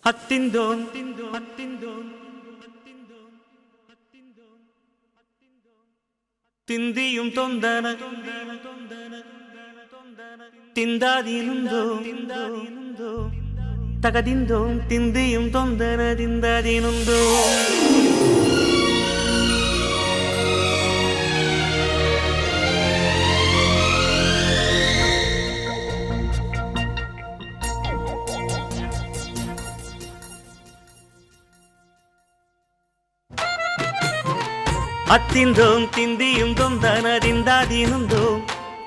அத்திந்தோம் திந்தியும் தொந்தன திந்தாதீனுந்தோ தகதிந்தோம் திந்தியும் தொந்தன திந்தாதீனுந்தோ அத்திந்தோம் திந்தியும் தொந்தனதிந்தாதீனுந்தோம்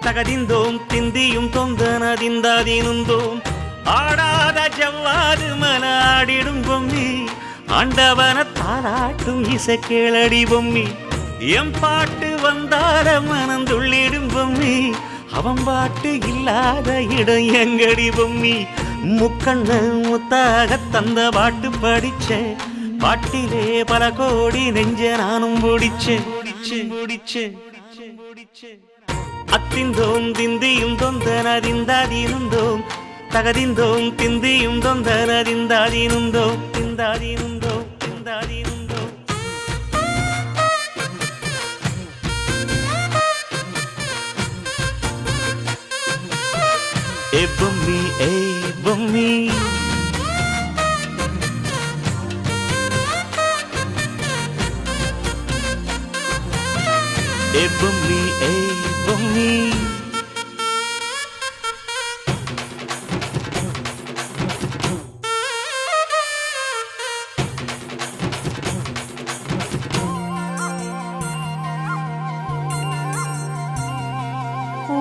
தகதிந்தோம் திந்தியும் தொந்தனதிந்தாதீனுந்தோம் ஆடாத ஜவ்வாது மனாடிடும் பொம்மி ஆண்டவன தாளாட்டும் இசை கேளடி பொம்மி எம் பாட்டு வந்தார மனந்துள்ளிடும் பொம்மி அவன் பாட்டு இல்லாத இடம் எங்கடி பொம்மி முக்கண்ண முத்தாக தந்த பாட்டு படிச்சேன் பாட்டிலே பல கோடி நெஞ்ச நானும் முடிச்சேன் அத்திந்தோம் திந்தியும் தொந்தனதிந்தாதீனுந்தோம் தகதிந்தோம் திந்தியும் தொந்தனதிந்தாதீனுந்தோம் திந்தாதீனுந்தோம் திந்தாதீனுந்தோம் ஏ பொம்மி ஏ பொம்மி ஏ பொம்மி ஏ பொம்மி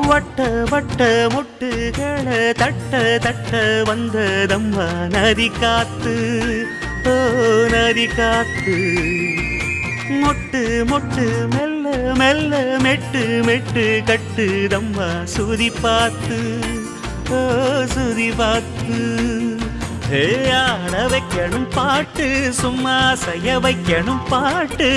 வட்ட வட்ட முட்டுகள தட்ட தட்ட வந்ததம்மா நதி காத்து ஓ நதி காத்து மொட்டு மொட்டு மெல்ல மெல்ல மெட்டு மெட்டு கட்டுதம்மா சுதி பார்த்து ஓ சுதி பார்த்து ஆட வைக்கணும் பாட்டு சும்மா செய்ய வைக்கணும் பாட்டு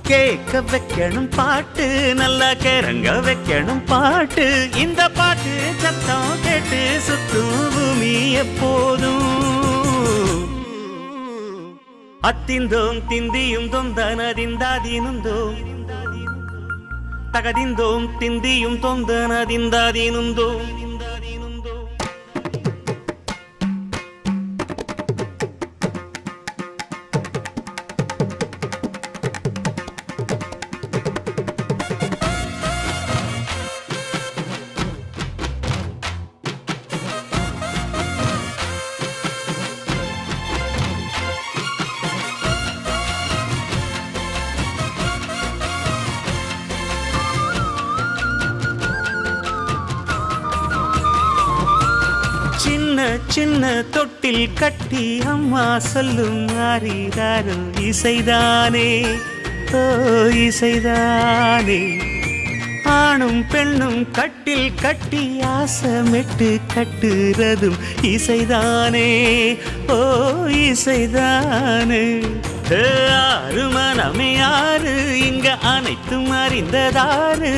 கேட்க வைக்கணும் பாட்டு நல்லா கிறங்க வைக்கணும் பாட்டு இந்த பாட்டு சத்தம் கேட்டு சுத்தும் பூமி எப்போதும் அத்திந்தோம் திந்தியும் தொந்தனதிந்தாதீனுந்தோம் தகதிந்தோம் திந்தியும் தொந்தனதிந்தாதீனுந்தோம் சின்ன சின்ன தொட்டில் கட்டி அம்மா சொல்லும் ஆரிராரோ இசைதானே ஓ இசைதானே ஆணும் பெண்ணும் கட்டில் கட்டி ஆசமெட்டு கட்டுறதும் இசைதானே ஓ இசைதானே ஆறு மனமே ஆறு இங்க அனைத்தும் அறிந்ததாரு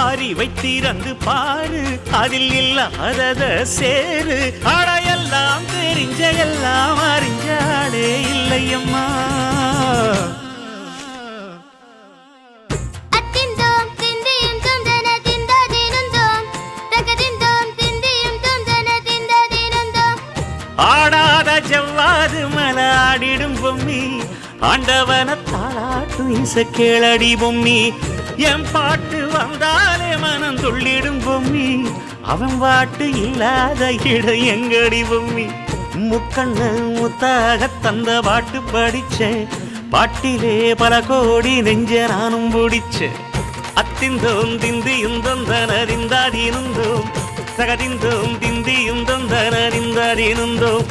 அறிவை திறந்து பாரு அதில் இல்லாதத சேரு அடையெல்லாம் தெரிஞ்ச எல்லாம் அறிஞ்சாலே இல்லையம்மா அத்திந்தோம் திந்தியும் தொந்தனதிந்தாதீனுந்தோம் தகதிந்தோம் திந்தியும் தொந்தனதிந்தாதீனுந்தோம் ஆடாத ஜவ்வாது மலாடிடும் பொம்மி ஆண்டவன தாளாட்டும் இசை கேளடி பொம்மி என் பாட்டு வந்தாலே மனம் துள்ளிடும் பொம்மி அவன் பாட்டு இல்லாத இடம் எங்கடி பொம்மி முக்கண்ண முத்தாக தந்த பாட்டு படிச்சேன் பாட்டிலே பல கோடி நெஞ்ச நானும் பிடிச்சேன் அத்திந்தோம் திந்தியும் தொந்தனதிந்தாதீனுந்தோம் தகதிந்தோம் திந்தியும் தொந்தனதிந்தாதீனுந்தோம்